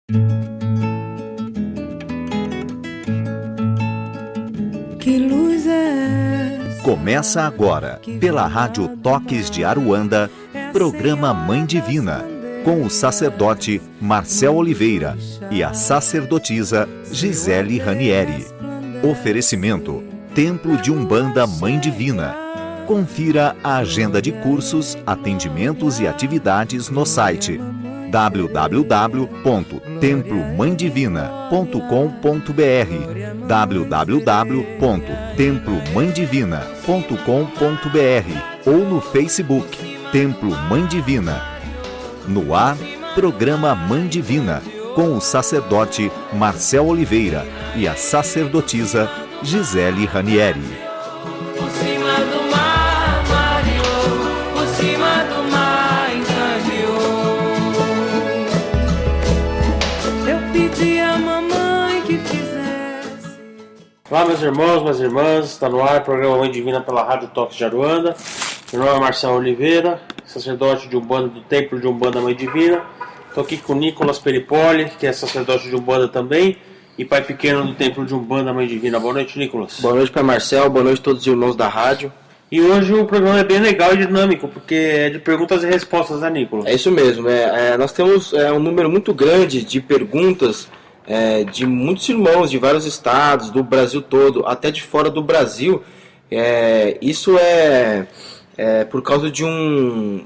Que luz é essa? Começa agora, pela Rádio Toques de Aruanda, programa Mãe Divina, com o sacerdote Marcel Oliveira e a sacerdotisa Gisele Ranieri. Oferecimento: Templo de Umbanda Mãe Divina. Confira a agenda de cursos, atendimentos e atividades no site www.templomãedivina.com.br www.templomãedivina.com.br ou no Facebook Templo Mãe Divina. No ar, programa Mãe Divina, com o sacerdote Marcel Oliveira e a sacerdotisa Gisele Ranieri. Olá, meus irmãos, minhas irmãs, está no ar o programa Mãe Divina pela Rádio Toques de Aruanda. Meu nome é Marcelo Oliveira, sacerdote de Umbanda do Templo de Umbanda Mãe Divina. Estou aqui com o Nicolas Peripoli, que é sacerdote de Umbanda também, e pai pequeno do Templo de Umbanda Mãe Divina. Boa noite, Nicolas. Boa noite, pai Marcelo, boa noite a todos os irmãos da rádio. E hoje o programa é bem legal e dinâmico, porque é de perguntas e respostas, né, Nicolas? É isso mesmo, nós temos um número muito grande de perguntas de muitos irmãos de vários estados, do Brasil todo, até de fora do Brasil. Isso é por causa de um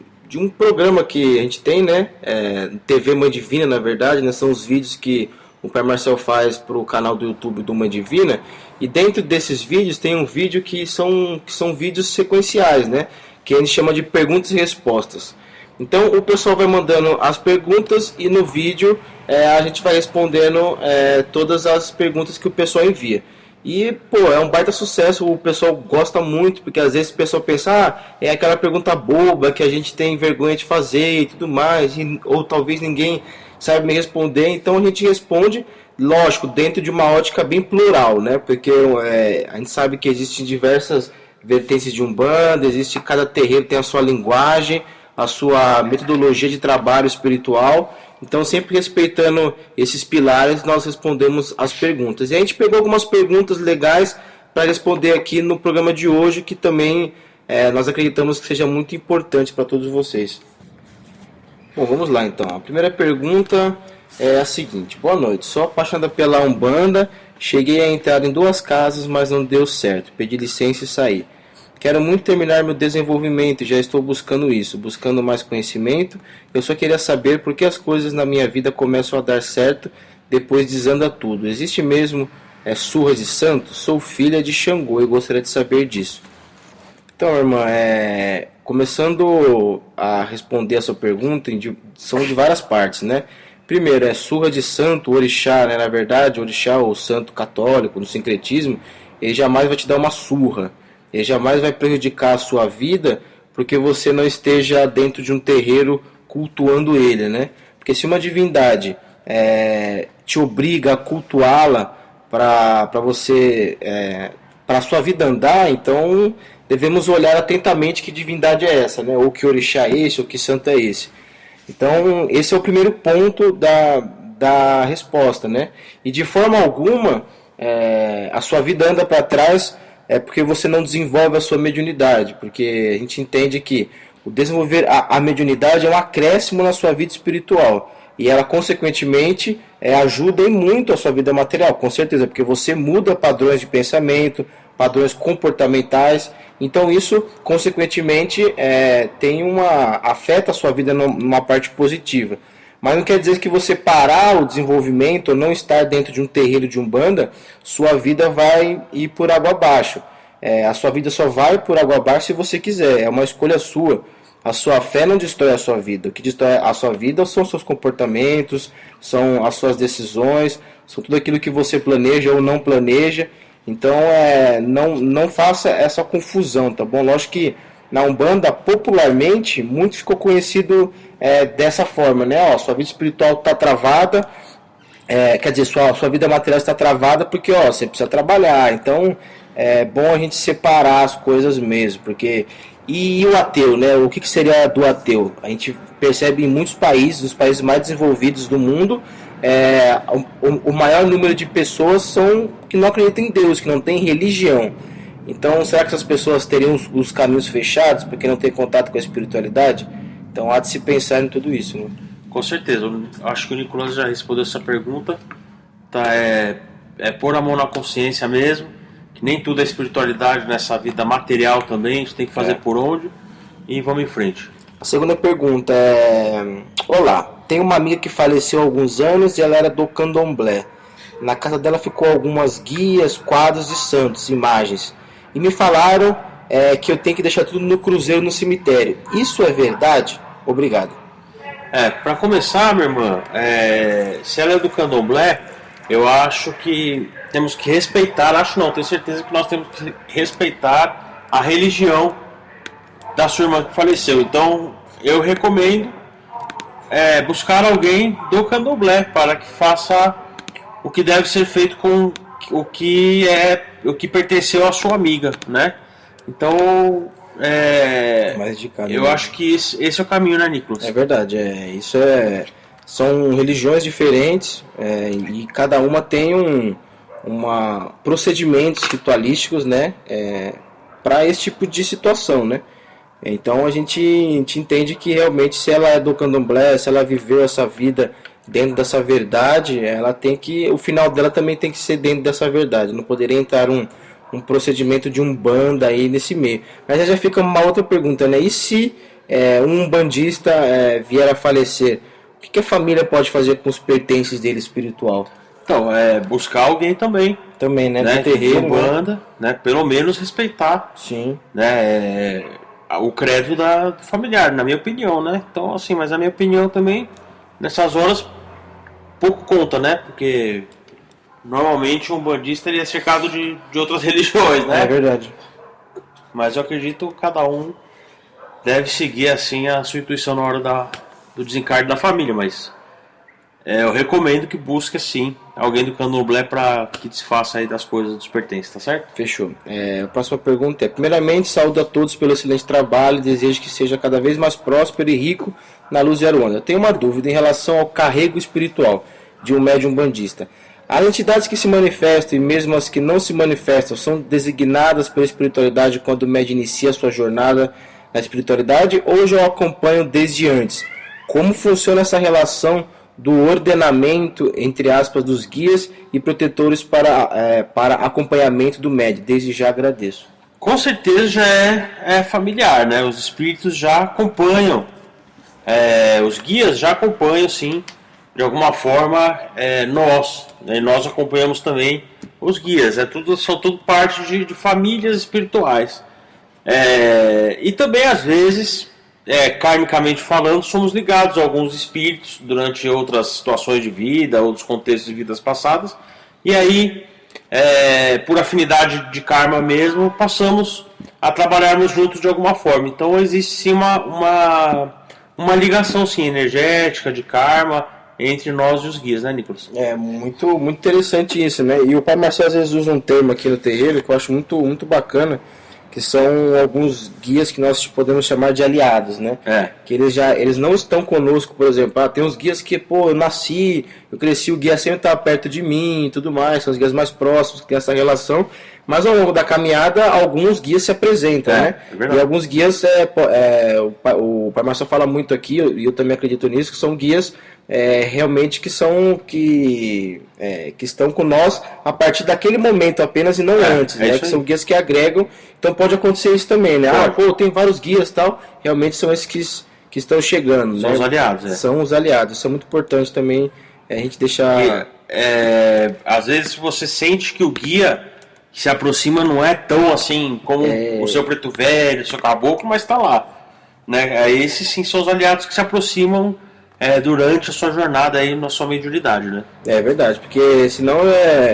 programa que a gente tem, né? TV Mãe Divina, na verdade, né? São os vídeos que o Pai Marcel faz para o canal do YouTube do Mãe Divina. E dentro desses vídeos tem um vídeo que são vídeos sequenciais, né? Que a gente chama de perguntas e respostas. Então o pessoal vai mandando as perguntas e no vídeo a gente vai respondendo todas as perguntas que o pessoal envia. E, é um baita sucesso, o pessoal gosta muito, porque às vezes o pessoal pensa, é aquela pergunta boba que a gente tem vergonha de fazer e tudo mais, ou talvez ninguém sabe me responder, então a gente responde, lógico, dentro de uma ótica bem plural, né? Porque a gente sabe que existem diversas vertentes de Umbanda, cada terreiro tem a sua linguagem, a sua metodologia de trabalho espiritual. Então, sempre respeitando esses pilares, nós respondemos as perguntas. E a gente pegou algumas perguntas legais para responder aqui no programa de hoje, que também nós acreditamos que seja muito importante para todos vocês. Bom, vamos lá então. A primeira pergunta é a seguinte: boa noite, sou apaixonada pela Umbanda, cheguei a entrar em 2 casas, mas não deu certo, pedi licença e saí. Quero muito terminar meu desenvolvimento, já estou buscando isso, buscando mais conhecimento. Eu só queria saber por que as coisas na minha vida começam a dar certo, depois desanda tudo. Existe mesmo surra de santo? Sou filha de Xangô e gostaria de saber disso. Então, irmã, começando a responder a sua pergunta, são de várias partes, né? Primeiro, surra de santo, orixá, né? Na verdade, orixá ou santo católico, no sincretismo, ele jamais vai te dar uma surra. Ele jamais vai prejudicar a sua vida porque você não esteja dentro de um terreiro cultuando ele, né? Porque se uma divindade te obriga a cultuá-la para você, para a sua vida andar, então devemos olhar atentamente que divindade é essa, né? Ou que orixá é esse, ou que santo é esse. Então esse é o primeiro ponto da resposta, né? E de forma alguma a sua vida anda para trás porque você não desenvolve a sua mediunidade, porque a gente entende que o desenvolver a mediunidade é um acréscimo na sua vida espiritual, e ela consequentemente ajuda muito a sua vida material, com certeza, porque você muda padrões de pensamento, padrões comportamentais, então isso consequentemente afeta a sua vida numa parte positiva. Mas não quer dizer que você parar o desenvolvimento ou não estar dentro de um terreiro de Umbanda, sua vida vai ir por água abaixo. A sua vida só vai por água abaixo se você quiser, é uma escolha sua. A sua fé não destrói a sua vida. O que destrói a sua vida são os seus comportamentos, são as suas decisões, são tudo aquilo que você planeja ou não planeja. Então não faça essa confusão, tá bom? Lógico que na Umbanda, popularmente, muito ficou conhecido dessa forma, né? Sua vida espiritual está travada, quer dizer, sua vida material está travada porque você precisa trabalhar. Então é bom a gente separar as coisas mesmo, porque... E o ateu, né? O que seria do ateu? A gente percebe em muitos países, os países mais desenvolvidos do mundo, o maior número de pessoas são que não acreditam em Deus, que não têm religião. Então, será que essas pessoas teriam os caminhos fechados porque não têm contato com a espiritualidade? Então, há de se pensar em tudo isso, né? Com certeza. Eu acho que o Nicolas já respondeu essa pergunta. Tá, pôr a mão na consciência mesmo, que nem tudo é espiritualidade nessa vida material também, a gente tem que fazer por onde e vamos em frente. A segunda pergunta é: olá, tenho uma amiga que faleceu há alguns anos e ela era do candomblé. Na casa dela ficou algumas guias, quadros de santos, imagens. E me falaram que eu tenho que deixar tudo no cruzeiro no cemitério. Isso é verdade? Obrigado. Para começar, minha irmã, se ela é do candomblé, eu acho que temos que respeitar, tenho certeza que nós temos que respeitar a religião da sua irmã que faleceu. Então, eu recomendo buscar alguém do candomblé para que faça o que deve ser feito com o que pertenceu à sua amiga, né? Então, mais indicado, eu acho que esse é o caminho, né, Nicolas? É verdade, são religiões diferentes e cada uma tem procedimentos ritualísticos, né, para esse tipo de situação, né? Então a gente entende que realmente, se ela é do candomblé, se ela viveu essa vida dentro dessa verdade, o final dela também tem que ser dentro dessa verdade. Não poderia entrar um procedimento de umbanda aí nesse meio. Mas aí já fica uma outra pergunta, né? E se um umbandista vier a falecer, o que a família pode fazer com os pertences dele espiritual? Então, buscar alguém também. Também, né? Do Do terreiro, umbanda, né? Pelo menos respeitar. Sim. Né? O credo do familiar, na minha opinião, né? Então, assim, mas a minha opinião também, nessas horas, pouco conta, né? Porque normalmente um umbandista ele é cercado de outras religiões, né? É verdade. Mas eu acredito que cada um deve seguir assim a sua intuição na hora do desencarne da família, mas eu recomendo que busque assim alguém do candomblé para que desfaça aí das coisas dos pertences, tá certo? Fechou. A próxima pergunta é: primeiramente, saúdo a todos pelo excelente trabalho e desejo que seja cada vez mais próspero e rico na luz de Aruanda. Eu tenho uma dúvida em relação ao carrego espiritual de um médium bandista. As entidades que se manifestam e mesmo as que não se manifestam são designadas pela espiritualidade quando o médium inicia a sua jornada na espiritualidade ou já o acompanham desde antes? Como funciona essa relação do ordenamento, entre aspas, dos guias e protetores para acompanhamento do médium? Desde já agradeço. Com certeza já é familiar, né? Os espíritos já acompanham, os guias já acompanham, sim, de alguma forma, nós. Né? Nós acompanhamos também os guias. São tudo parte de famílias espirituais. E também, às vezes, karmicamente falando, somos ligados a alguns espíritos durante outras situações de vida, outros contextos de vidas passadas. E aí, por afinidade de karma mesmo, passamos a trabalharmos juntos de alguma forma. Então existe sim uma ligação sim, energética, de karma, entre nós e os guias, né, Nicolas? Muito, muito interessante isso, né? E o Pai Marcelo às vezes usa um termo aqui no terreiro que eu acho muito, muito bacana, que são alguns guias que nós podemos chamar de aliados, né? Que eles não estão conosco, por exemplo. Tem uns guias que, eu nasci, eu cresci, o guia sempre está perto de mim e tudo mais, são os guias mais próximos que têm essa relação, mas ao longo da caminhada, alguns guias se apresentam, né? E alguns guias, o Pai Marcelo fala muito aqui, e eu também acredito nisso, que são guias realmente que estão com nós a partir daquele momento apenas e não antes, né? Que são guias que agregam. Então pode acontecer isso também, né? Tem vários guias e tal, realmente são esses que estão chegando, são, né? Os aliados, São os aliados, isso é muito importante também a gente deixar. Às vezes você sente que o guia que se aproxima não é tão assim como o seu preto velho, o seu caboclo, mas está lá, né? Esses sim são os aliados que se aproximam durante a sua jornada aí na sua mediunidade, né? É verdade, porque senão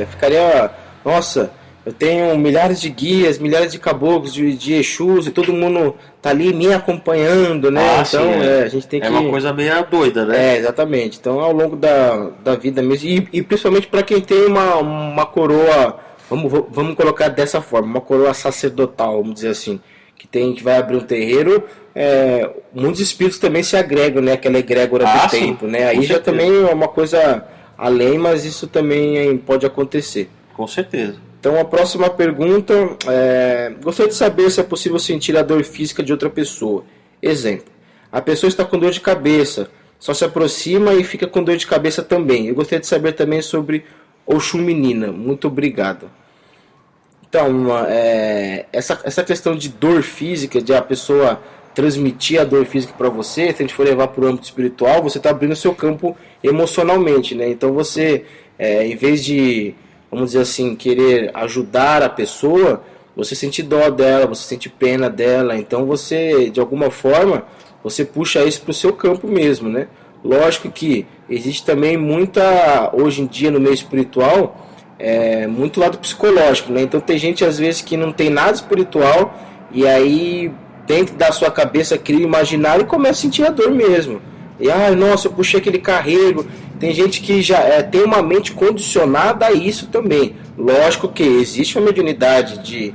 ficaria, nossa, eu tenho milhares de guias, milhares de caboclos, de Exus, e todo mundo tá ali me acompanhando, né? Então sim, a gente tem que... uma coisa meio doida, né? Exatamente. Então ao longo da vida mesmo, e principalmente para quem tem uma coroa, vamos colocar dessa forma, uma coroa sacerdotal, vamos dizer assim, que vai abrir um terreiro, muitos espíritos também se agregam, né? Aquela egrégora do tempo, né? Aí já também é uma coisa além, mas isso também pode acontecer. Com certeza. Então a próxima pergunta gostaria de saber se é possível sentir a dor física de outra pessoa. Exemplo, a pessoa está com dor de cabeça, só se aproxima e fica com dor de cabeça também. Eu gostaria de saber também sobre Oxum Menina. Muito obrigado. Então, essa questão de dor física, de a pessoa transmitir a dor física para você, se a gente for levar para o âmbito espiritual, você está abrindo o seu campo emocionalmente, né? Então você, em vez de, vamos dizer assim, querer ajudar a pessoa, você sente dó dela, você sente pena dela, então você, de alguma forma, você puxa isso para o seu campo mesmo, né? Lógico que existe também hoje em dia no meio espiritual, muito lado psicológico, né? Então tem gente às vezes que não tem nada espiritual e aí dentro da sua cabeça cria um imaginário e começa a sentir a dor mesmo. E nossa, eu puxei aquele carrego. Tem gente que já tem uma mente condicionada a isso também. Lógico que existe uma mediunidade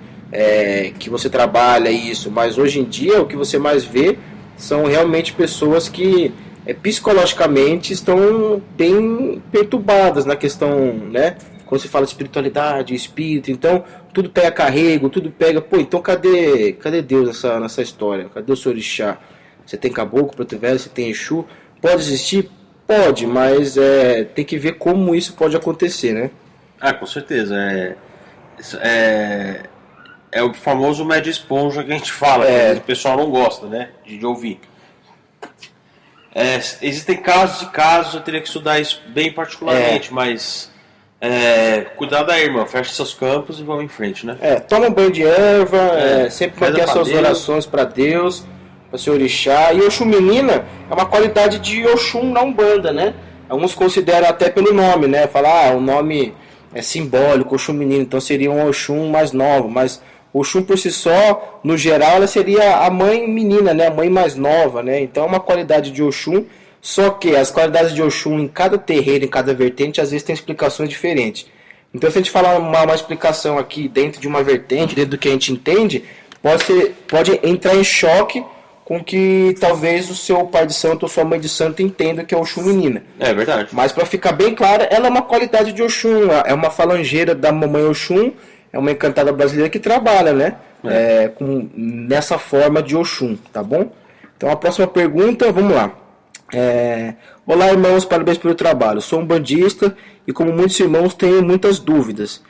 que você trabalha isso, mas hoje em dia o que você mais vê são realmente pessoas que psicologicamente estão bem perturbadas na questão, né? Quando se fala de espiritualidade, espírito, então tudo pega carrego, tudo pega... Pô, então cadê Deus nessa história? Cadê o seu orixá? Você tem caboclo, preto velho, você tem Exu? Pode existir? Pode, mas tem que ver como isso pode acontecer, né? Com certeza. É o famoso média esponja que a gente fala, que o pessoal não gosta, né, de ouvir. Existem casos e casos, eu teria que estudar isso bem particularmente, mas... cuidado aí, irmão, fecha seus campos e vamos em frente, né? Toma um banho de erva, sempre manter as suas Deus. orações para Deus, para o seu orixá. E Oxum Menina é uma qualidade de Oxum na Umbanda, né? Alguns consideram até pelo nome, né? Falar, o nome é simbólico, Oxum Menina, então seria um Oxum mais novo, mas Oxum por si só, no geral, ela seria a mãe menina, né? A mãe mais nova, né? Então é uma qualidade de Oxum. Só que as qualidades de Oxum em cada terreiro, em cada vertente, às vezes tem explicações diferentes. Então se a gente falar uma explicação aqui dentro de uma vertente, dentro do que a gente entende, pode entrar em choque com que talvez o seu pai de santo ou sua mãe de santo entenda que é Oxum Menina. É verdade. Mas para ficar bem claro, ela é uma qualidade de Oxum, é uma falangeira da mamãe Oxum, é uma encantada brasileira que trabalha, né? Nessa forma de Oxum, tá bom? Então a próxima pergunta, vamos lá. Olá irmãos, parabéns pelo trabalho. Sou um bandista e como muitos irmãos tenho muitas dúvidas.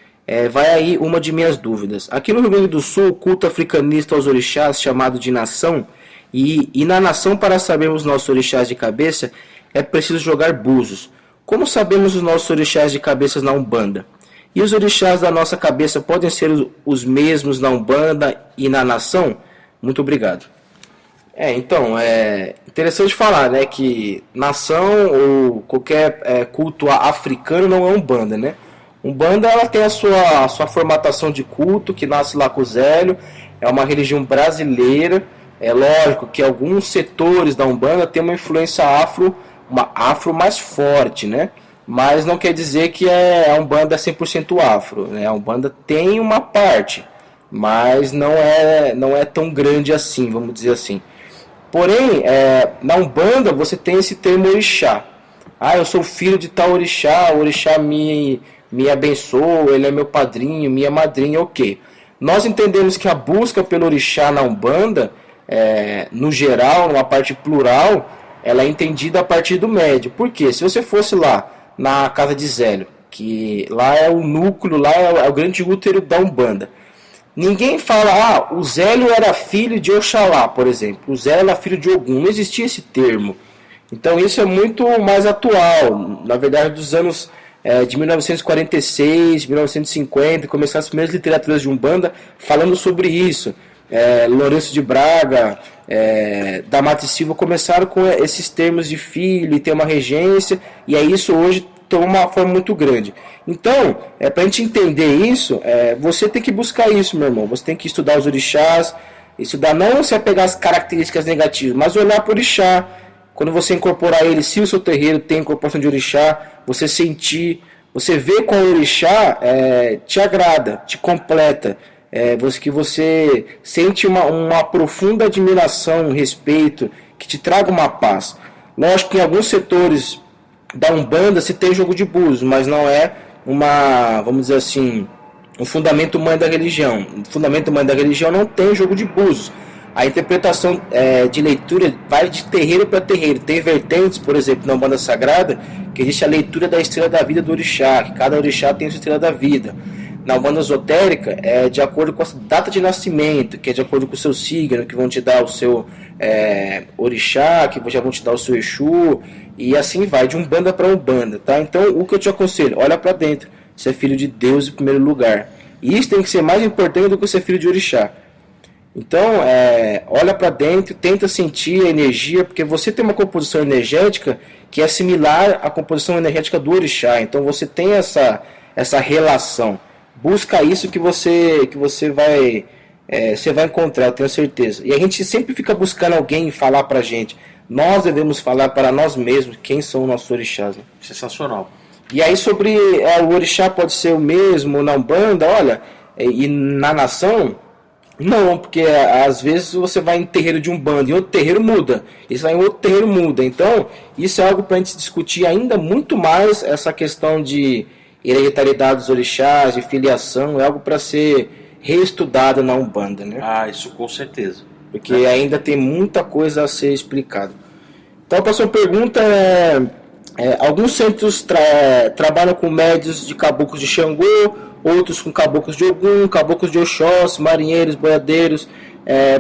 Vai aí uma de minhas dúvidas. Aqui no Rio Grande do Sul, o culto africanista aos orixás, chamado de nação, e na nação, para sabermos nossos orixás de cabeça, é preciso jogar búzios. Como sabemos os nossos orixás de cabeças na Umbanda? E os orixás da nossa cabeça podem ser os mesmos na Umbanda e na nação? Muito obrigado. Então, é interessante falar, né, que nação ou qualquer culto africano não é Umbanda, né? Umbanda, ela tem a sua formatação de culto, que nasce lá com o Zélio, é uma religião brasileira. É lógico que alguns setores da Umbanda têm uma influência uma afro mais forte, né? Mas não quer dizer que a Umbanda é 100% afro, né? A Umbanda tem uma parte, mas não é tão grande assim, vamos dizer assim. Porém, na Umbanda você tem esse termo orixá. Eu sou filho de tal orixá, o orixá me abençoa, ele é meu padrinho, minha madrinha, ok. Nós entendemos que a busca pelo orixá na Umbanda, no geral, numa parte plural, ela é entendida a partir do médio. Por quê? Se você fosse lá na casa de Zélio, que lá é o núcleo, lá é o grande útero da Umbanda, ninguém fala, o Zélio era filho de Oxalá, por exemplo. O Zélio era filho de Ogum. Não existia esse termo. Então isso é muito mais atual. Na verdade, dos anos de 1946, 1950, começaram as primeiras literaturas de Umbanda falando sobre isso. Lourenço de Braga, da Mata e Silva começaram com esses termos de filho e ter uma regência. E aí isso hoje toma uma forma muito grande. Então, para a gente entender isso, você tem que buscar isso, meu irmão. Você tem que estudar os orixás, estudar não se apegar às características negativas, mas olhar para o orixá. Quando você incorporar ele, se o seu terreiro tem incorporação de orixá, você sentir, você vê qual orixá te agrada, te completa, que você sente uma profunda admiração, um respeito, que te traga uma paz. Lógico que em alguns setores da Umbanda se tem jogo de búzios, mas não é uma, vamos dizer assim, um fundamento mãe da religião. O fundamento mãe da religião não tem jogo de búzios. A interpretação de leitura vai de terreiro para terreiro. Tem vertentes, por exemplo, na Umbanda Sagrada, que existe a leitura da estrela da vida do orixá, que cada orixá tem a sua estrela da vida. Na Umbanda Esotérica, é de acordo com a data de nascimento, que é de acordo com o seu signo, que vão te dar o seu orixá, que já vão te dar o seu Exu, e assim vai, de Umbanda para Umbanda, tá? Então, o que eu te aconselho, olha para dentro, você é filho de Deus em primeiro lugar. E isso tem que ser mais importante do que ser filho de orixá. Então, olha para dentro, tenta sentir a energia, porque você tem uma composição energética que é similar à composição energética do orixá. Então, você tem essa relação. Busca isso que você vai encontrar, eu tenho certeza. E a gente sempre fica buscando alguém falar pra gente. Nós devemos falar para nós mesmos quem são os nossos orixás. Né? Sensacional. E aí sobre o orixá pode ser o mesmo na Umbanda, olha, e na nação, não, porque às vezes você vai em terreiro de Umbanda e outro terreiro muda, e você vai em outro terreiro muda. Então, isso é algo para a gente discutir ainda muito mais, essa questão de hereditariedade dos orixás, de filiação, é algo para ser reestudado na Umbanda, né? Ah, isso com certeza. Porque ainda tem muita coisa a ser explicada. Então a próxima pergunta alguns centros trabalham com médios de caboclos de Xangô, outros com caboclos de Ogum, caboclos de Oxóssi, marinheiros, boiadeiros,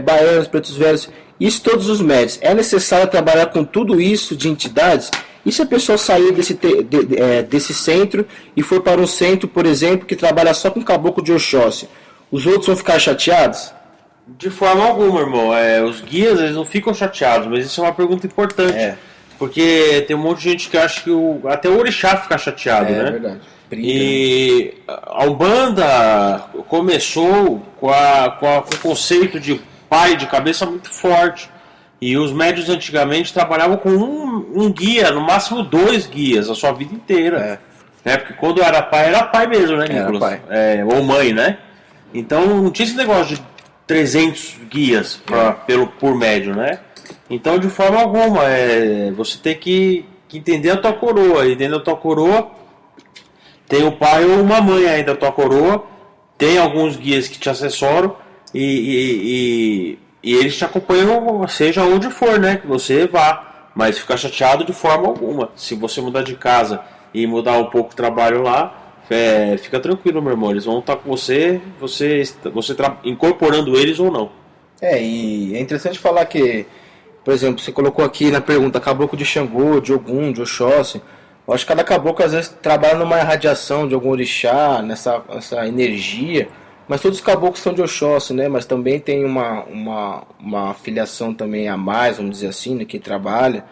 baianos, pretos velhos, isso todos os médios. É necessário trabalhar com tudo isso de entidades? E se a pessoa sair desse centro e for para um centro, por exemplo, que trabalha só com caboclo de Oxóssi, os outros vão ficar chateados? De forma alguma, irmão. Os guias, eles não ficam chateados, mas isso é uma pergunta importante. Porque tem um monte de gente que acha que até o orixá fica chateado, né? É verdade. E a Umbanda começou com o conceito de pai de cabeça muito forte. E os médios antigamente trabalhavam com um guia, no máximo 2 guias, a sua vida inteira. Porque quando era pai mesmo, né, Nicolas? Ou mãe, né? Então não tinha esse negócio de 300 guias por médio, né? Então, de forma alguma, você tem que entender a tua coroa. E dentro da tua coroa, tem o pai ou uma mãe aí da tua coroa, tem alguns guias que te assessoram e eles te acompanham, seja onde for, né? Que você vá. Mas ficar chateado de forma alguma. Se você mudar de casa e mudar um pouco o trabalho lá, fica tranquilo, meu irmão. Eles vão estar com você incorporando eles ou não. E é interessante falar que, por exemplo, você colocou aqui na pergunta caboclo de Xangô, de Ogum, de Oxóssi. Eu acho que cada caboclo às vezes trabalha numa irradiação de algum orixá, nessa energia. Mas todos os caboclos são de Oxóssi, né? Mas também tem uma filiação também a mais, vamos dizer assim, né? Que trabalha.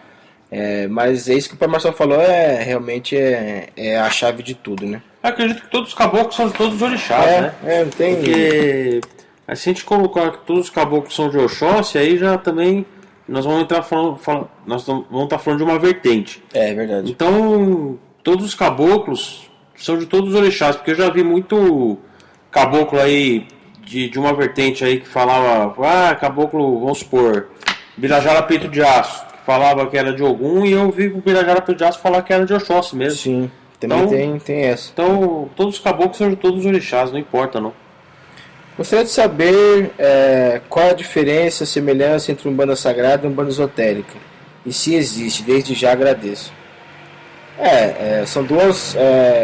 Mas é isso que o pai Marcelo falou, realmente é a chave de tudo, né? Eu acredito que todos os caboclos são todos de orixás, né? Não tem... Porque se a gente colocar que todos os caboclos são de Oxóssi, aí já também nós vamos estar falando de uma vertente. É verdade. Então, todos os caboclos são de todos os orixás, porque eu já vi muito caboclo aí de uma vertente aí que falava, caboclo, vamos supor, Birajara Peito de Aço, que falava que era de Ogum, e eu vi o Birajara Peito de Aço falar que era de Oxóssi mesmo. Sim, também tem essa. Então, todos os caboclos são de todos os orixás, não importa não. Gostaria de saber qual a diferença, a semelhança entre Umbanda Sagrada e Umbanda Esotérica, e se existe, desde já agradeço. São dois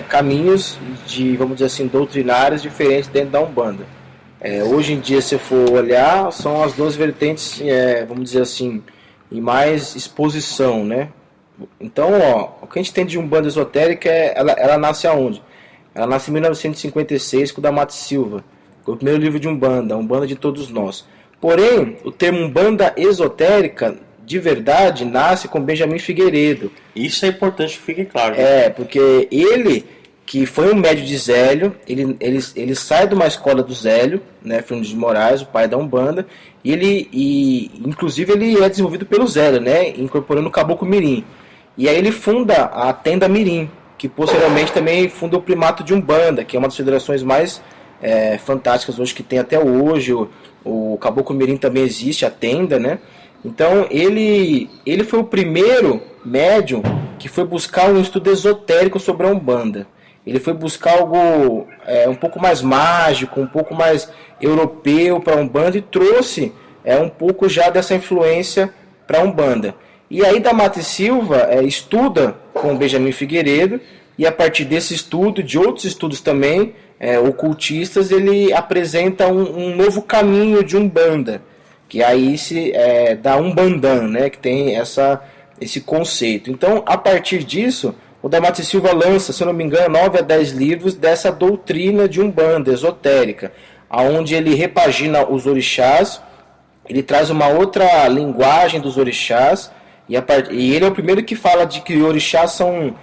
caminhos de, vamos dizer assim, doutrinários diferentes dentro da Umbanda. Hoje em dia, se for olhar, são as duas vertentes, vamos dizer assim, em mais exposição, né? Então, o que a gente tem de Umbanda Esotérica, ela nasce aonde? Ela nasce em 1956 com o D'Amato Silva, o primeiro livro de Umbanda, Umbanda de Todos Nós. Porém, o termo Umbanda Esotérica, de verdade, nasce com Benjamin Figueiredo. Isso é importante que fique claro. Porque ele, que foi um médio de Zélio, ele sai de uma escola do Zélio, né, Fernando de Moraes, o pai da Umbanda, inclusive ele é desenvolvido pelo Zélio, né, incorporando o Caboclo Mirim. E aí ele funda a Tenda Mirim, que posteriormente também funda o Primato de Umbanda, que é uma das federações mais fantásticas hoje que tem até hoje. O Caboclo Mirim também existe, a Tenda, né? Então ele foi o primeiro médium que foi buscar um estudo esotérico sobre a Umbanda. Ele foi buscar algo um pouco mais mágico, um pouco mais europeu para a Umbanda e trouxe um pouco já dessa influência para a Umbanda. E aí Damásio Silva estuda com o Benjamin Figueiredo, e a partir desse estudo, de outros estudos também, ocultistas, ele apresenta um novo caminho de Umbanda, que aí se dá Umbandan, né, que tem esse conceito. Então, a partir disso, o Damásio Silva lança, se eu não me engano, 9 a 10 livros dessa doutrina de Umbanda esotérica, onde ele repagina os orixás, ele traz uma outra linguagem dos orixás, e ele é o primeiro que fala de que orixás são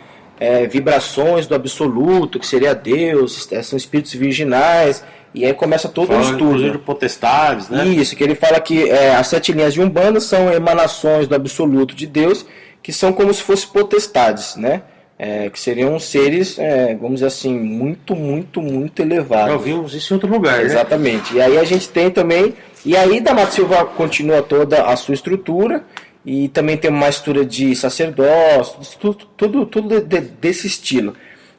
vibrações do absoluto, que seria Deus, são espíritos virginais, e aí começa todo um estudo. Inclusive de potestades, né? Isso, que ele fala que as 7 linhas de Umbanda são emanações do absoluto de Deus, que são como se fossem potestades, né? Que seriam seres, vamos dizer assim, muito, muito, muito elevados. Já ouvimos isso em outro lugar, né? Exatamente. E aí a gente tem também, e aí Damásio Silva continua toda a sua estrutura, e também tem uma estrutura de sacerdócio, tudo desse estilo.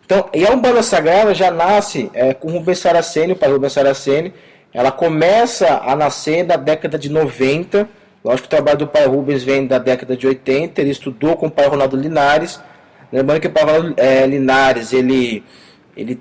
Então, e a Umbanda Sagrada já nasce com Rubens Saraceni, o pai Rubens Saraceni. Ela começa a nascer na década de 90. Lógico que o trabalho do pai Rubens vem da década de 80. Ele estudou com o pai Ronaldo Linares. Lembrando que o pai Ronaldo Linares ele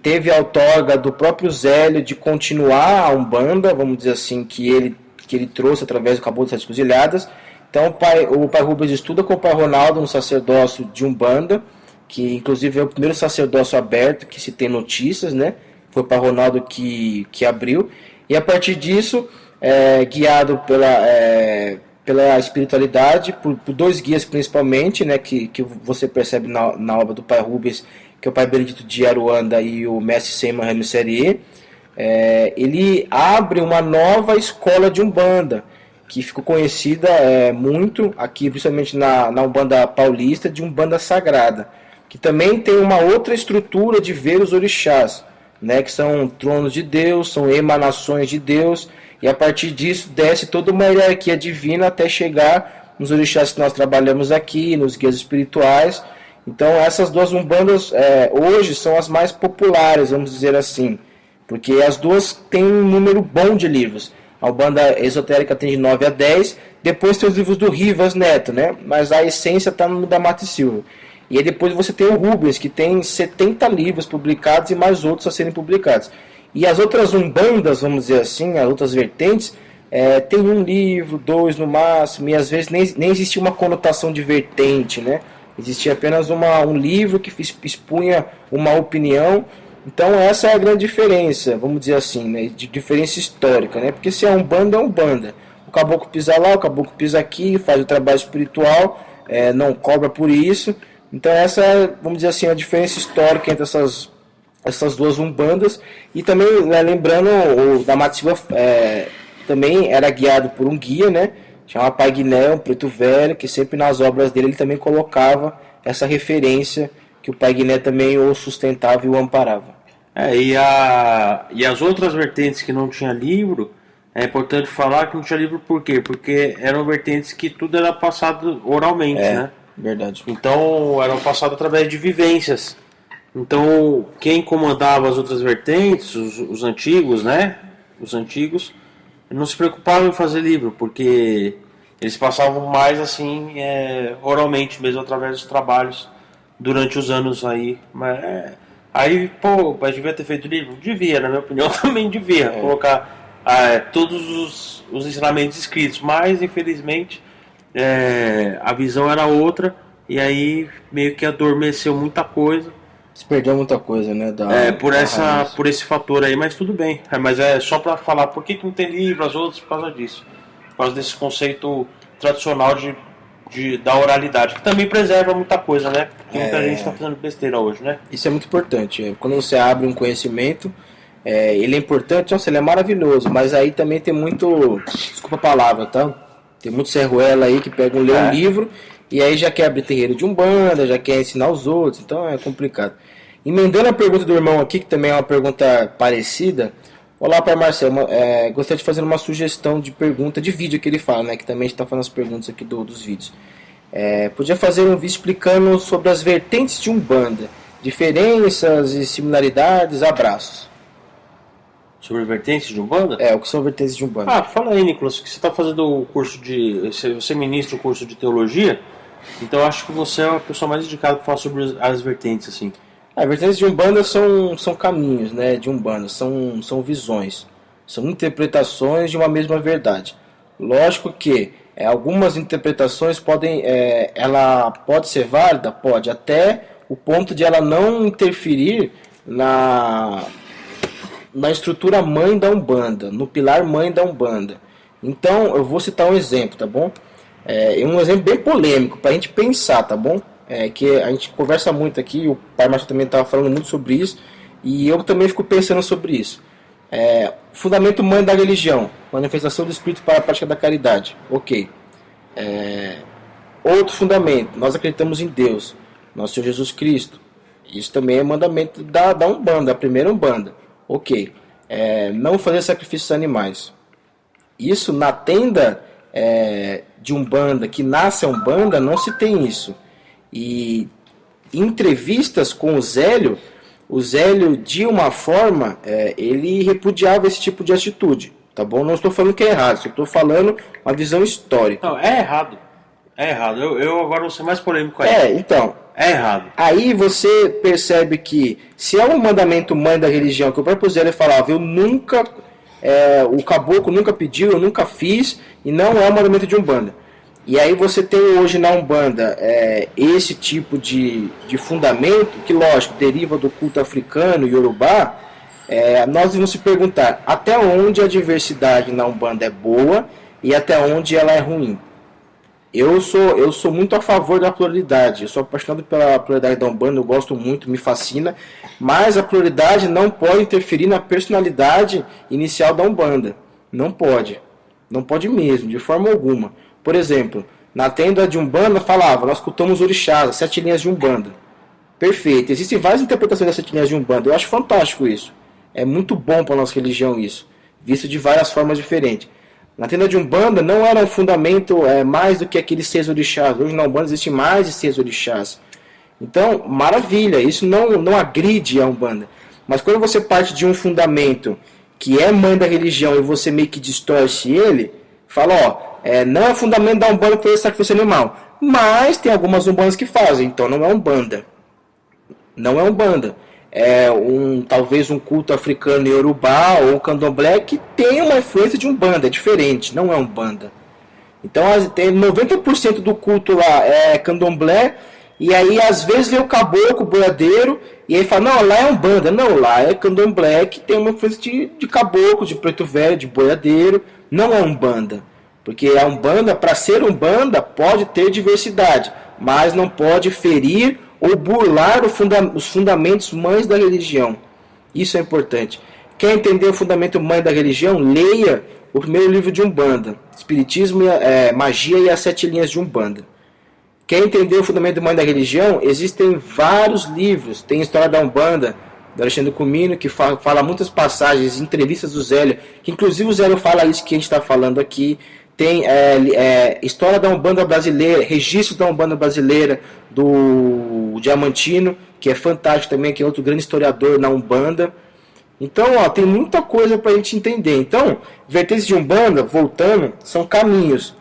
teve a outorga do próprio Zélio de continuar a Umbanda, vamos dizer assim, que ele trouxe através do Caboclo das Encruzilhadas. Então o pai Rubens estuda com o pai Ronaldo no sacerdócio de Umbanda, que inclusive é o primeiro sacerdócio aberto que se tem notícias, né? Foi o pai Ronaldo que abriu. E a partir disso, guiado pela espiritualidade, por 2 guias principalmente, né? Que você percebe na obra do pai Rubens, que é o pai Benedito de Aruanda e o mestre Seymour Remisserie, ele abre uma nova escola de Umbanda, que ficou conhecida muito aqui, principalmente na Umbanda paulista, de Umbanda Sagrada, que também tem uma outra estrutura de ver os orixás, né, que são tronos de Deus, são emanações de Deus, e a partir disso desce toda uma hierarquia divina até chegar nos orixás que nós trabalhamos aqui, nos guias espirituais. Então essas 2 umbandas hoje são as mais populares, vamos dizer assim, porque as 2 têm um número bom de livros. A Umbanda esotérica tem de 9 a 10, depois tem os livros do Rivas Neto, né? Mas a essência está no Damásio Silva. E aí depois você tem o Rubens, que tem 70 livros publicados e mais outros a serem publicados. E as outras umbandas, vamos dizer assim, as outras vertentes, tem 1 livro, 2 no máximo, e às vezes nem existia uma conotação de vertente, né? Existia apenas um livro que expunha uma opinião. Então essa é a grande diferença, vamos dizer assim, né, de diferença histórica, né? Porque se é Umbanda, é Umbanda. O caboclo pisa lá, o caboclo pisa aqui, faz o trabalho espiritual, não cobra por isso. Então essa é, vamos dizer assim, a diferença histórica entre essas 2 umbandas. E também, lembrando, o Damásio Silva também era guiado por um guia, né? Chama Pai Guiné, um preto velho, que sempre nas obras dele ele também colocava essa referência, que o pai Guiné também o sustentava e o amparava. E as outras vertentes que não tinha livro, é importante falar que não tinha livro por quê? Porque eram vertentes que tudo era passado oralmente, né? Verdade. Então eram passados através de vivências. Então quem comandava as outras vertentes, os antigos, né? Os antigos, não se preocupavam em fazer livro, porque eles passavam mais assim, oralmente mesmo, através dos trabalhos durante os anos aí. Mas devia ter feito livro? Devia, na minha opinião, também devia colocar todos os ensinamentos escritos, mas infelizmente a visão era outra, e aí meio que adormeceu muita coisa. Se perdeu muita coisa, né? Por esse fator aí, mas tudo bem. Mas é só para falar por que não tem livro, as outras, por causa disso. Por causa desse conceito tradicional da oralidade, que também preserva muita coisa, né? Porque muita gente está fazendo besteira hoje, né? Isso é muito importante. Quando você abre um conhecimento, ele é importante, ele é maravilhoso, mas aí também tem muito, desculpa a palavra, tá? Tem muito serruela aí que pega lê um livro e aí já quer abrir terreiro de Umbanda, já quer ensinar os outros, então é complicado. Emendando a pergunta do irmão aqui, que também é uma pergunta parecida. Olá, pai Marcelo, gostaria de fazer uma sugestão de pergunta de vídeo que ele fala, né? Que também está fazendo as perguntas aqui dos vídeos. Podia fazer um vídeo explicando sobre as vertentes de Umbanda, diferenças e similaridades. Abraços. Sobre vertentes de Umbanda? O que são vertentes de Umbanda? Fala aí, Nicolas, que você está fazendo o curso de... Você ministra o curso de teologia, então eu acho que você é a pessoa mais indicada para falar sobre as vertentes, assim. Vertentes de Umbanda são caminhos, né, de Umbanda, são visões, são interpretações de uma mesma verdade. Lógico que algumas interpretações podem, ela pode ser válida, pode, até o ponto de ela não interferir na estrutura mãe da Umbanda, no pilar mãe da Umbanda. Então, eu vou citar um exemplo, tá bom? Um exemplo bem polêmico, para a gente pensar, tá bom? Que a gente conversa muito aqui, o Pai Márcio também estava falando muito sobre isso, e eu também fico pensando sobre isso. Fundamento mãe da religião, manifestação do Espírito para a prática da caridade. Ok. Outro fundamento, nós acreditamos em Deus, nosso Senhor Jesus Cristo. Isso também é mandamento da Umbanda, a primeira Umbanda. Ok. Não fazer sacrifícios animais. Isso na tenda de Umbanda, que nasce a Umbanda, não se tem isso. E em entrevistas com o Zélio de uma forma, ele repudiava esse tipo de atitude, tá bom? Não estou falando que é errado, só estou falando uma visão histórica. Não, é errado. Eu agora vou ser mais polêmico aí. Então. É errado. Aí você percebe que, se é um mandamento mãe da religião, que o próprio Zélio falava, eu nunca, o caboclo nunca pediu, eu nunca fiz, e não é um mandamento de Umbanda. E aí você tem hoje na Umbanda esse tipo de fundamento, que lógico, deriva do culto africano e Yorubá. Nós vamos se perguntar até onde a diversidade na Umbanda é boa e até onde ela é ruim. Eu sou muito a favor da pluralidade, eu sou apaixonado pela pluralidade da Umbanda, eu gosto muito, me fascina, mas a pluralidade não pode interferir na personalidade inicial da Umbanda. Não pode mesmo, de forma alguma. Por exemplo, na tenda de Umbanda falava, nós cultuamos orixás, as 7 linhas de Umbanda. Perfeito, existem várias interpretações das 7 linhas de Umbanda, eu acho fantástico isso. É muito bom para a nossa religião isso, visto de várias formas diferentes. Na tenda de Umbanda não era um fundamento mais do que aqueles 6 orixás. Hoje na Umbanda existe mais de 6 orixás. Então, maravilha, isso não agride a Umbanda. Mas quando você parte de um fundamento que é mãe da religião e você meio que distorce ele, fala, não é fundamento da Umbanda fazer sacrifício animal. Mas tem algumas Umbandas que fazem, então não é Umbanda. Não é Umbanda. Talvez um culto africano e Yorubá ou um candomblé que tem uma influência de Umbanda, é diferente, não é Umbanda. Então tem 90% do culto lá é candomblé, e aí às vezes vem o caboclo, o boiadeiro, e aí fala, não, lá é Umbanda, não, lá é candomblé que tem uma influência de caboclo, de preto velho, de boiadeiro, não é Umbanda. Porque a Umbanda, para ser Umbanda, pode ter diversidade, mas não pode ferir ou burlar os fundamentos mães da religião. Isso é importante. Quer entender o fundamento mãe da religião? Leia o primeiro livro de Umbanda, Espiritismo, Magia e as 7 linhas de Umbanda. Quer entender o fundamento mãe da religião? Existem vários livros. Tem a História da Umbanda, do Alexandre Comino, que fala muitas passagens, entrevistas do Zélio, que inclusive o Zélio fala isso que a gente está falando aqui. Tem História da Umbanda Brasileira, Registros da Umbanda Brasileira, do Diamantino, que é fantástico também, que é outro grande historiador na Umbanda. Então, tem muita coisa para a gente entender. Então, vertentes de Umbanda, voltando, são caminhos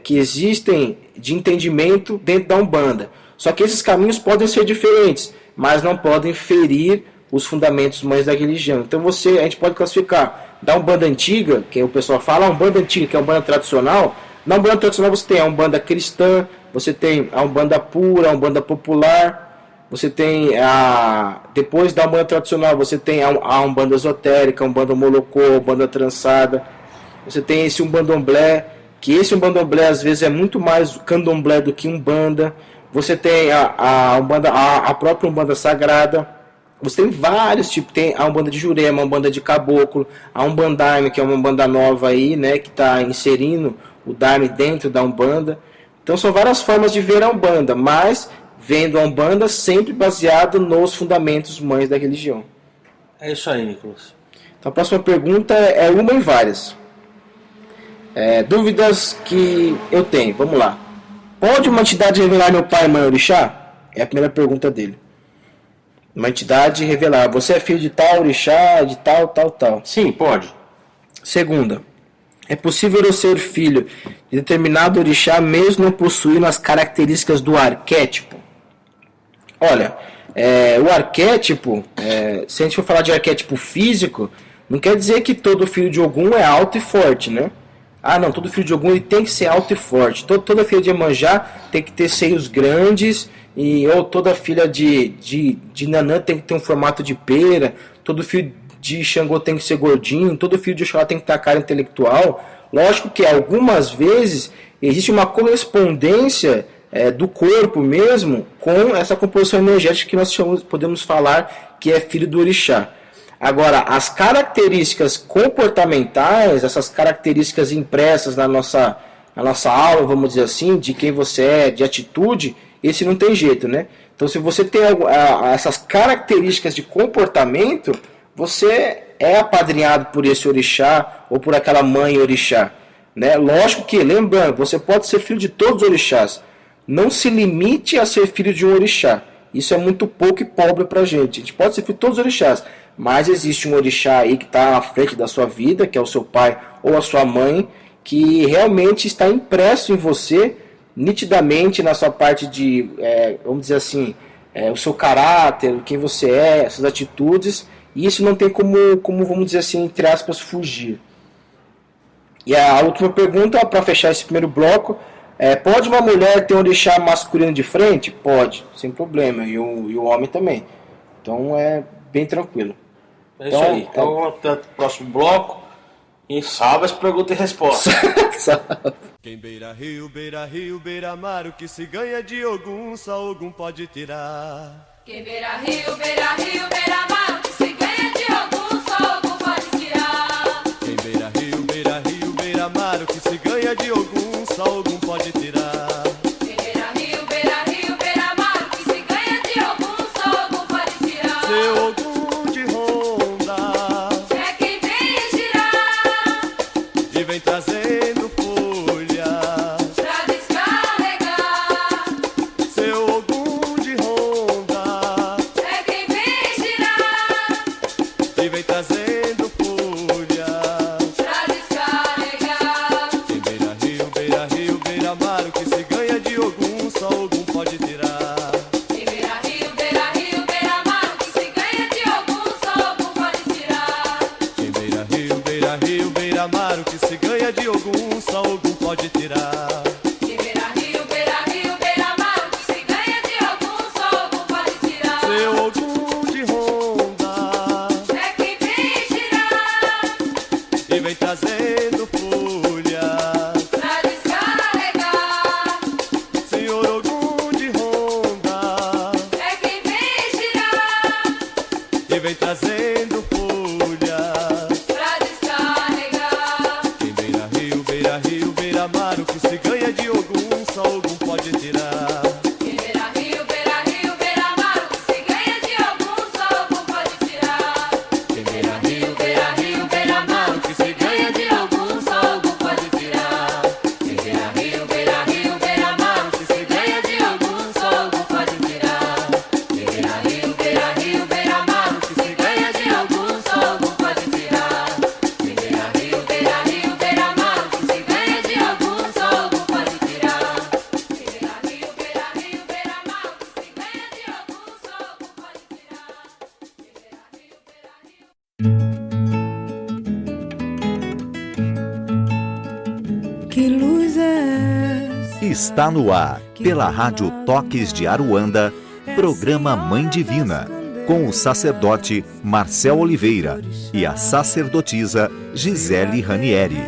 que existem de entendimento dentro da Umbanda. Só que esses caminhos podem ser diferentes, mas não podem ferir os fundamentos mães da religião. Então a gente pode classificar da Umbanda antiga, que o pessoal fala, a Umbanda antiga, que é a Umbanda tradicional. Na Umbanda tradicional você tem a Umbanda cristã, você tem a Umbanda pura, a Umbanda popular, você tem depois da Umbanda tradicional você tem a Umbanda esotérica, a Umbanda molocô, a Umbanda trançada. Você tem esse Umbandomblé, que esse Umbandomblé às vezes é muito mais candomblé do que Umbanda. Você tem a própria Umbanda sagrada. Você tem vários tipos, tem a Umbanda de Jurema, a Umbanda de Caboclo, a Umbandaime, que é uma Umbanda nova aí, né, que está inserindo o Daime dentro da Umbanda. Então são várias formas de ver a Umbanda, mas vendo a Umbanda sempre baseado nos fundamentos mães da religião. É isso aí, Nicolas. Então a próxima pergunta é uma em várias. Dúvidas que eu tenho, vamos lá. Pode uma entidade revelar meu pai e mãe orixá? É a primeira pergunta dele. Uma entidade revelar, você é filho de tal orixá, de tal. Sim, pode. Segunda, é possível eu ser filho de determinado orixá mesmo não possuindo as características do arquétipo? Olha, o arquétipo, se a gente for falar de arquétipo físico, não quer dizer que todo filho de Ogum é alto e forte, né? Ah, não, todo filho de Ogum ele tem que ser alto e forte. Toda filha de Iemanjá tem que ter seios grandes, ou toda filha de Nanã tem que ter um formato de pera, todo filho de Xangô tem que ser gordinho, todo filho de Oxalá tem que ter a cara intelectual. Lógico que algumas vezes existe uma correspondência do corpo mesmo com essa composição energética que nós podemos falar que é filho do orixá. Agora, as características comportamentais, essas características impressas na nossa aula, vamos dizer assim, de quem você é, de atitude, esse não tem jeito, né? Então, se você tem essas características de comportamento, você é apadrinhado por esse orixá ou por aquela mãe orixá, né? Lógico que, lembrando, você pode ser filho de todos os orixás. Não se limite a ser filho de um orixá. Isso é muito pouco e pobre pra gente. A gente pode ser filho de todos os orixás, mas existe um orixá aí que está à frente da sua vida, que é o seu pai ou a sua mãe, que realmente está impresso em você, nitidamente na sua parte de, vamos dizer assim, o seu caráter, quem você é, essas atitudes, e isso não tem como, vamos dizer assim, entre aspas, fugir. E a última pergunta, para fechar esse primeiro bloco, pode uma mulher ter um orixá masculino de frente? Pode, sem problema, e o homem também. Então é bem tranquilo. É isso aí. Então vamos para o próximo bloco e salve as perguntas e respostas. Quem beira rio, beira mar, o que se ganha de Ogum, só Ogum pode tirar. Quem beira rio, beira mar, o que se ganha de Ogum, só Ogum pode tirar. Quem beira rio, beira mar, o que se ganha de Ogum, só Ogum pode tirar. Quem beira rio, beira mar, o que se ganha de Ogum, só Ogum pode tirar. Seu Ogum de ronda é quem vem girar e vem trazendo folhas pra descarregar. Seu Ogum de ronda É quem vem girar e vem trazendo folhas pra descarregar. Quem beira rio, beira mar, o que se ganha de Ogum, só Ogum pode tirar. Quem beira rio, beira mar, o que se ganha de Ogum, só Ogum pode tirar. Quem beira rio, beira mar, o que se ganha de Ogum, só Ogum pode tirar. Quem beira rio, beira mar, o que se ganha de Ogum, só Ogum pode tirar. Seu Ogum de ronda É quem vem girar e vem trazendo folhas pra descarregar. Senhor Ogum de ronda É quem vem girar e vem trazendo folhas pra descarregar. Quem beira rio, beira mar, o que se ganha de Ogum, só Ogum pode tirar. Quem beira rio, beira mar, o que se ganha de Ogum, só Ogum pode tirar. Quem beira rio, beira mar, o que se ganha de Ogum, só Ogum pode tirar. Quem beira rio, beira mar, o que se ganha de Ogum, só Ogum pode tirar. Quem beira rio, beira mar, o que se ganha de Ogum, só Ogum pode tirar. Quem beira rio, beira mar, o que se ganha de Ogum, só Ogum pode tirar. Quem beira rio, beira mar, o que se ganha de Ogum, só Ogum pode tirar. Que luz é essa? Está no ar, pela Rádio Toques de Aruanda, programa Mãe Divina, com o sacerdote Marcel Oliveira e a sacerdotisa Gisele Ranieri.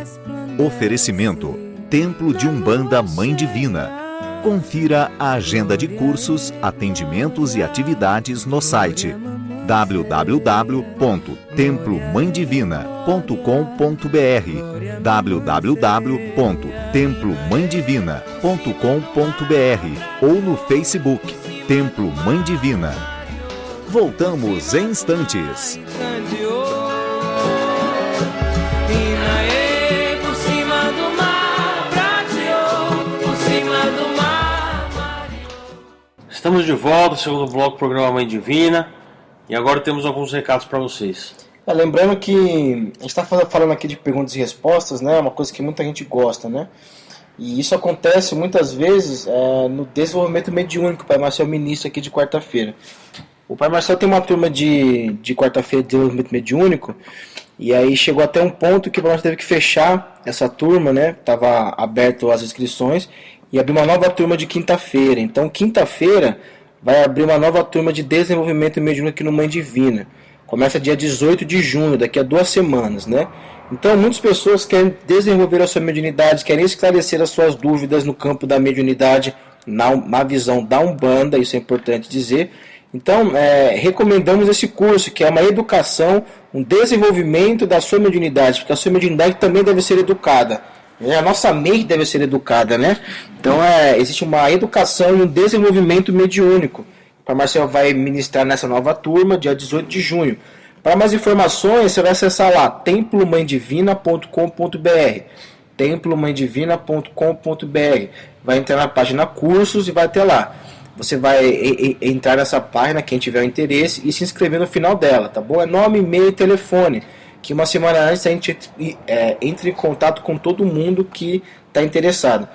Oferecimento: Templo de Umbanda Mãe Divina. Confira a agenda de cursos, atendimentos e atividades no site www.templomãedivina.com.br www.templomãedivina.com.br ou no Facebook Templo Mãe Divina. Voltamos em instantes. Por cima do mar. Estamos de volta, segundo bloco do programa Mãe Divina. E agora temos alguns recados para vocês. Lembrando que a gente está falando aqui de perguntas e respostas, né? Uma coisa que muita gente gosta, né? E isso acontece muitas vezes no desenvolvimento mediúnico. O Pai Marcel ministra aqui de quarta-feira. O Pai Marcel tem uma turma de quarta-feira de desenvolvimento mediúnico. E aí chegou até um ponto que o Pai Marcel teve que fechar essa turma, né? Estava aberto as inscrições e abrir uma nova turma de quinta-feira. Então, quinta-feira vai abrir uma nova turma de desenvolvimento mediúnico aqui no Mãe Divina. Começa dia 18 de junho, daqui a 2 semanas, né? Então, muitas pessoas querem desenvolver a sua mediunidade, querem esclarecer as suas dúvidas no campo da mediunidade, na visão da Umbanda, isso é importante dizer. Então, recomendamos esse curso, que é uma educação, um desenvolvimento da sua mediunidade, porque a sua mediunidade também deve ser educada. A nossa mente deve ser educada, né? Então, existe uma educação e um desenvolvimento mediúnico. O Pai Marcel vai ministrar nessa nova turma, dia 18 de junho. Para mais informações, você vai acessar lá, templomãedivina.com.br, templomãedivina.com.br. Vai entrar na página cursos e vai ter lá. Você vai entrar nessa página, quem tiver interesse, e se inscrever no final dela, tá bom? É nome, e-mail e telefone, que uma semana antes a gente entre em contato com todo mundo que está interessado.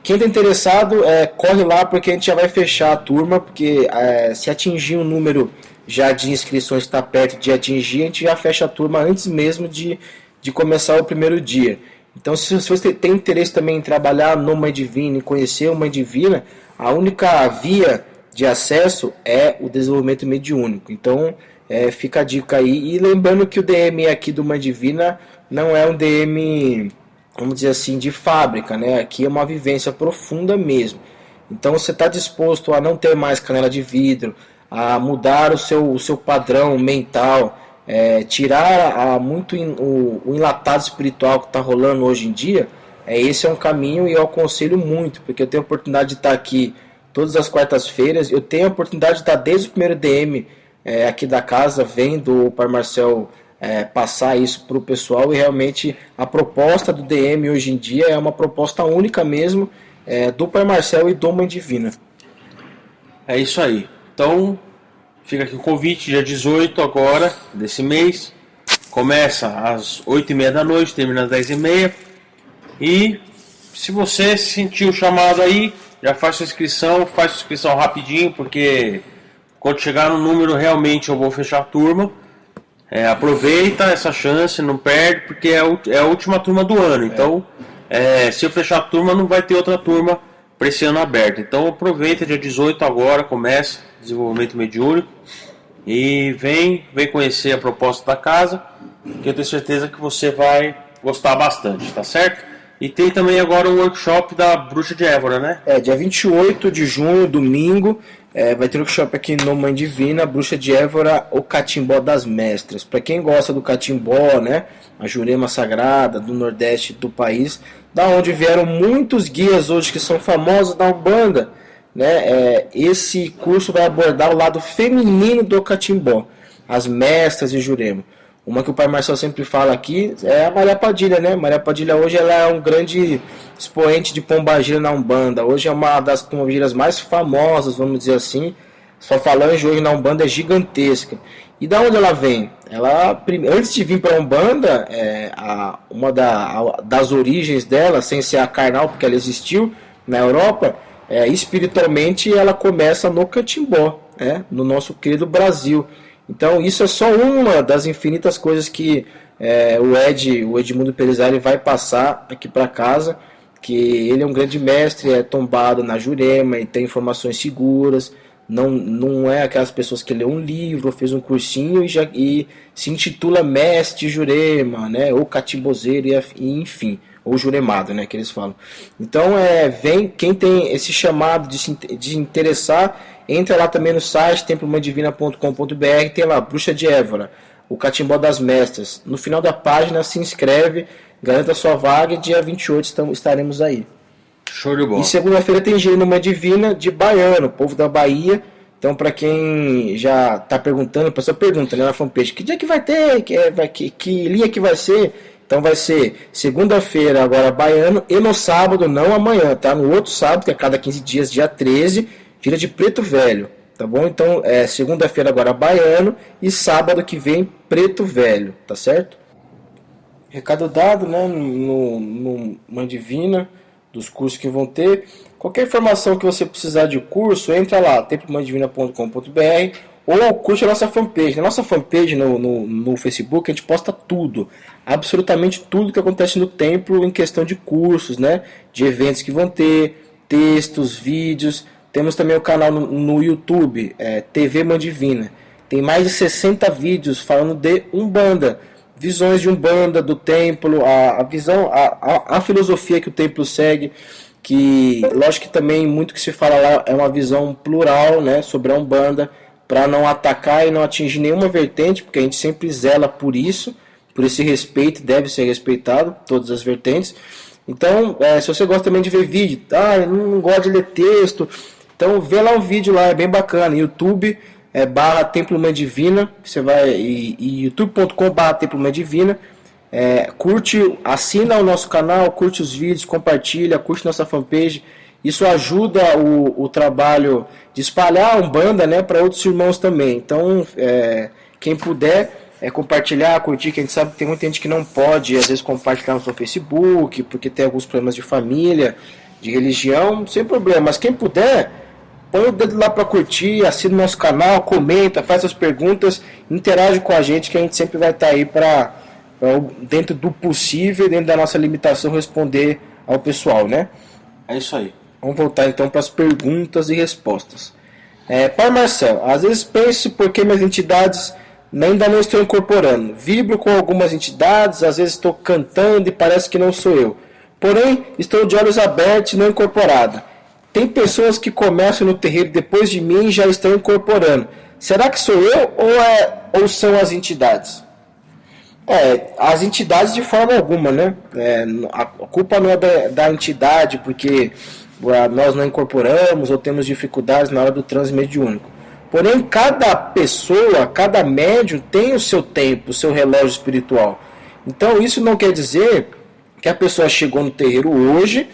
Quem está interessado, corre lá, porque a gente já vai fechar a turma, porque se atingir um número já de inscrições que está perto de atingir, a gente já fecha a turma antes mesmo de começar o primeiro dia. Então, se você tem interesse também em trabalhar no Mãe Divina, em conhecer o Mãe Divina, a única via de acesso é o desenvolvimento mediúnico. Então, fica a dica aí. E lembrando que o DM aqui do Mãe Divina não é um DM, vamos dizer assim, de fábrica, né? Aqui é uma vivência profunda mesmo. Então, você está disposto a não ter mais canela de vidro, a mudar o seu padrão mental, tirar o enlatado espiritual que está rolando hoje em dia. Esse é um caminho e eu aconselho muito, porque eu tenho a oportunidade de estar aqui todas as quartas-feiras. Eu tenho a oportunidade de estar desde o primeiro DM aqui da casa, vendo o Pai Marcel passar isso para o pessoal, e realmente a proposta do DM hoje em dia é uma proposta única mesmo, do Pai Marcel e do Mãe Divina. É isso aí. Então, fica aqui o convite, dia 18 agora, desse mês. Começa às 8h30 da noite, termina às 10h30. E se você sentiu o chamado aí, já faz sua inscrição rapidinho, porque quando chegar no número realmente eu vou fechar a turma. Aproveita essa chance, não perde, porque é a última turma do ano. Então, se eu fechar a turma, não vai ter outra turma para esse ano aberto. Então aproveita, dia 18 agora, começa desenvolvimento mediúnico e vem conhecer a proposta da casa, que eu tenho certeza que você vai gostar bastante, tá certo? E tem também agora um workshop da Bruxa de Évora, né? Dia 28 de junho, domingo, vai ter um workshop aqui no Mãe Divina, Bruxa de Évora, o Catimbó das Mestras. Para quem gosta do catimbó, né, a Jurema Sagrada do Nordeste do país, da onde vieram muitos guias hoje que são famosos da Umbanda, né? Esse curso vai abordar o lado feminino do catimbó, as mestras de Jurema. Uma que o Pai Marcel sempre fala aqui é a Maria Padilha, né? Maria Padilha hoje ela é um grande expoente de pombagira na Umbanda. Hoje é uma das pombagiras mais famosas, vamos dizer assim. Sua falange hoje na Umbanda é gigantesca. E da onde ela vem? Ela, antes de vir para a Umbanda, uma das origens dela, sem ser a carnal, porque ela existiu na Europa, espiritualmente ela começa no catimbó, no nosso querido Brasil. Então isso é só uma das infinitas coisas que o Edmundo Pelizari vai passar aqui para casa, que ele é um grande mestre, é tombado na Jurema e tem informações seguras, não é aquelas pessoas que lê um livro, fez um cursinho e se intitula mestre Jurema, né, ou catimbozeiro e enfim, ou juremado, né, que eles falam. Então vem quem tem esse chamado de interessar, entra lá também no site templomãedivina.com.br, tem lá Bruxa de Évora, o Catimbó das Mestras. No final da página se inscreve, garanta sua vaga e dia 28 estaremos aí. Show de bola. E segunda-feira tem giro no Mãe Divina de Baiano, povo da Bahia. Então, para quem já está perguntando, a pessoa pergunta, né, na fanpage, que dia que vai ter, que linha que vai ser? Então vai ser segunda-feira agora Baiano, e no sábado, não amanhã, tá? No outro sábado, que é cada 15 dias, dia 13, gira de Preto Velho, tá bom? Então, segunda-feira agora baiano e sábado que vem Preto Velho, tá certo? Recado dado, né, no Mãe Divina, dos cursos que vão ter. Qualquer informação que você precisar de curso, entra lá, templomãedivina.com.br ou curte a nossa fanpage. Na nossa fanpage no Facebook a gente posta tudo, absolutamente tudo que acontece no templo em questão de cursos, né, de eventos que vão ter, textos, vídeos. Temos também o canal no YouTube, TV Mãe Divina. Tem mais de 60 vídeos falando de Umbanda, visões de Umbanda, do templo, a visão, a filosofia que o templo segue, que lógico que também muito que se fala lá é uma visão plural, né, sobre a Umbanda, para não atacar e não atingir nenhuma vertente, porque a gente sempre zela por isso, por esse respeito, deve ser respeitado, todas as vertentes. Então, se você gosta também de ver vídeo, eu não gosto de ler texto, então vê lá um vídeo lá, é bem bacana, YouTube, / Templo Mãe Divina, você vai e youtube.com/ Templo Mãe Divina, curte, assina o nosso canal, curte os vídeos, compartilha, curte nossa fanpage, isso ajuda o trabalho de espalhar a Umbanda, né, para outros irmãos também. Então, quem puder compartilhar, curtir, que a gente sabe que tem muita gente que não pode, às vezes, compartilhar no seu Facebook, porque tem alguns problemas de família, de religião, sem problema, mas quem puder, põe o dedo lá para curtir, assina o nosso canal, comenta, faz suas perguntas, interage com a gente, que a gente sempre vai estar aí para, dentro do possível, dentro da nossa limitação, responder ao pessoal, né? É isso aí. Vamos voltar então para as perguntas e respostas. Pai Marcel, às vezes penso por que minhas entidades ainda não estou incorporando. Vibro com algumas entidades, às vezes estou cantando e parece que não sou eu. Porém, estou de olhos abertos e não incorporada. Tem pessoas que começam no terreiro depois de mim e já estão incorporando. Será que sou eu ou são as entidades? As entidades de forma alguma, né? A culpa não é da entidade, porque nós não incorporamos ou temos dificuldades na hora do transe mediúnico. Porém, cada pessoa, cada médium tem o seu tempo, o seu relógio espiritual. Então, isso não quer dizer que a pessoa chegou no terreiro hoje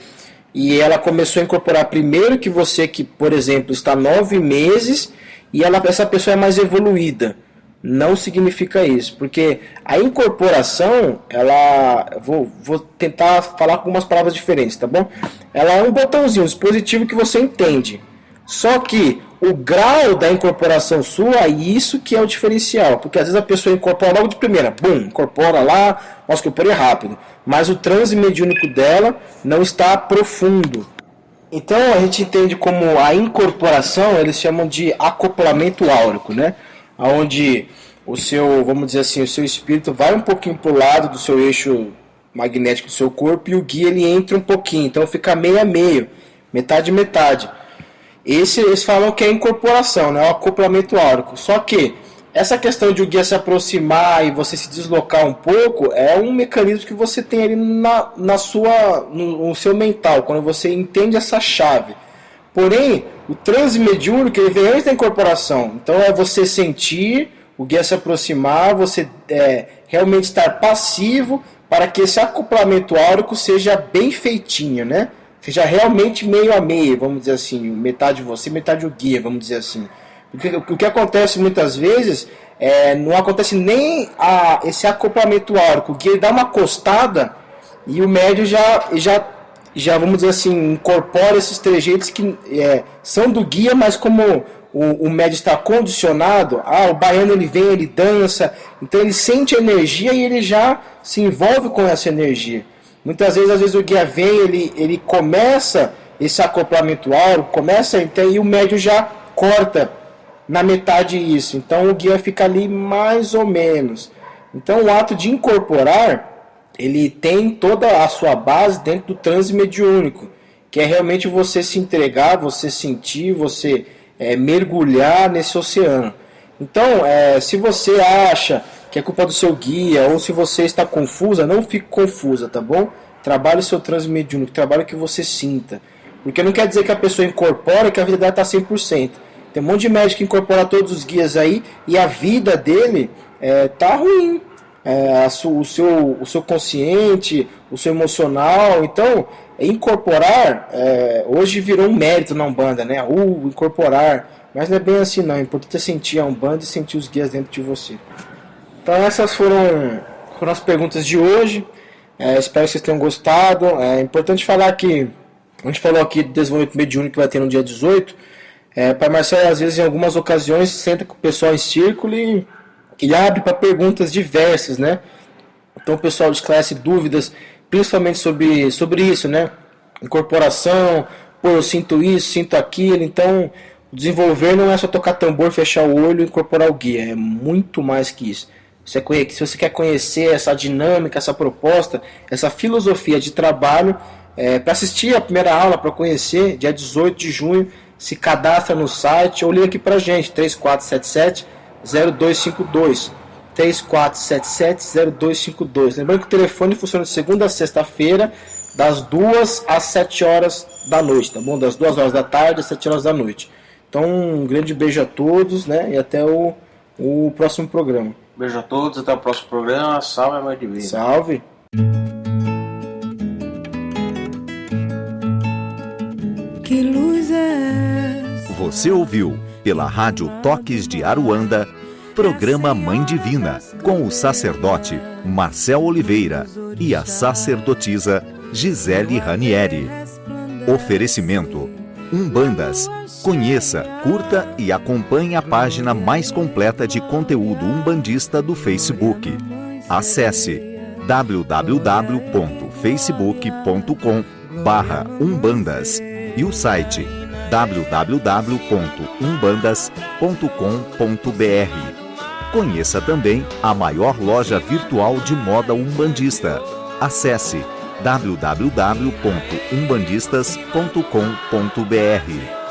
e ela começou a incorporar primeiro que você, que, por exemplo, está 9 meses e essa pessoa é mais evoluída. Não significa isso, porque a incorporação, vou tentar falar com algumas palavras diferentes, tá bom? Ela é um botãozinho, um dispositivo que você entende. Só que o grau da incorporação sua, isso que é o diferencial, porque às vezes a pessoa incorpora logo de primeira, incorpora lá, nossa, incorporei rápido, mas o transe mediúnico dela não está profundo. Então a gente entende como a incorporação, eles chamam de acoplamento áurico, né? Onde o seu, vamos dizer assim, o seu espírito vai um pouquinho para o lado do seu eixo magnético do seu corpo e o guia ele entra um pouquinho, então fica meio a meio, metade metade. Eles falam que é incorporação, né? O acoplamento áurico. Só que essa questão de o guia se aproximar e você se deslocar um pouco é um mecanismo que você tem ali no seu mental, quando você entende essa chave. Porém, o transe mediúnico ele vem antes da incorporação. Então é você sentir o guia se aproximar, você realmente estar passivo para que esse acoplamento áurico seja bem feitinho, né? Seja realmente meio a meio, vamos dizer assim, metade você, metade o guia, vamos dizer assim. O que acontece muitas vezes, não acontece nem esse acoplamento áurico, o guia dá uma costada e o médium já vamos dizer assim, incorpora esses trejeitos que são do guia, mas como o médium está condicionado, o baiano ele vem, ele dança, então ele sente a energia e ele já se envolve com essa energia. Muitas vezes, às vezes o guia vem, ele começa esse acoplamento áurico, e o médium já corta na metade isso. Então o guia fica ali mais ou menos. Então o ato de incorporar, ele tem toda a sua base dentro do transe mediúnico, que é realmente você se entregar, você sentir, você mergulhar nesse oceano. Então, se você acha que é culpa do seu guia, ou se você está confusa, não fique confusa, tá bom? Trabalhe o seu transe mediúnico, trabalhe o que você sinta. Porque não quer dizer que a pessoa incorpora e que a vida dela está 100%. Tem um monte de médico que incorpora todos os guias aí e a vida dele tá ruim. o seu consciente, o seu emocional. Então, incorporar, hoje virou um mérito na Umbanda, né? Incorporar. Mas não é bem assim, não. O importante é sentir a Umbanda e sentir os guias dentro de você. Então, essas foram as perguntas de hoje. Espero que vocês tenham gostado. É importante falar que a gente falou aqui do desenvolvimento mediúnico que vai ter no dia 18. Pai Marcelo, às vezes, em algumas ocasiões, senta com o pessoal em círculo e abre para perguntas diversas, né? Então o pessoal esclarece dúvidas, principalmente sobre isso, né? Incorporação, eu sinto isso, sinto aquilo. Então, desenvolver não é só tocar tambor, fechar o olho e incorporar o guia. É muito mais que isso. Se você quer conhecer essa dinâmica, essa proposta, essa filosofia de trabalho, para assistir a primeira aula, para conhecer, dia 18 de junho, se cadastra no site ou liga aqui para a gente, 3477-0252. 3477-0252. Lembrando que o telefone funciona de segunda a sexta-feira, das 2 às 7 horas da noite, tá bom? Das 2 horas da tarde às 7 horas da noite. Então, um grande beijo a todos, né? E até o próximo programa. Beijo a todos, até o próximo programa. Salve, Mãe Divina. Salve! Que luz é essa? Você ouviu, pela Rádio Toques de Aruanda, programa Mãe Divina, com o sacerdote Marcel Oliveira e a sacerdotisa Gisele Ranieri. Oferecimento Umbandas. Conheça, curta e acompanhe a página mais completa de conteúdo umbandista do Facebook. Acesse www.facebook.com/umbandas e o site www.umbandas.com.br. Conheça também a maior loja virtual de moda umbandista. Acesse www.umbandistas.com.br.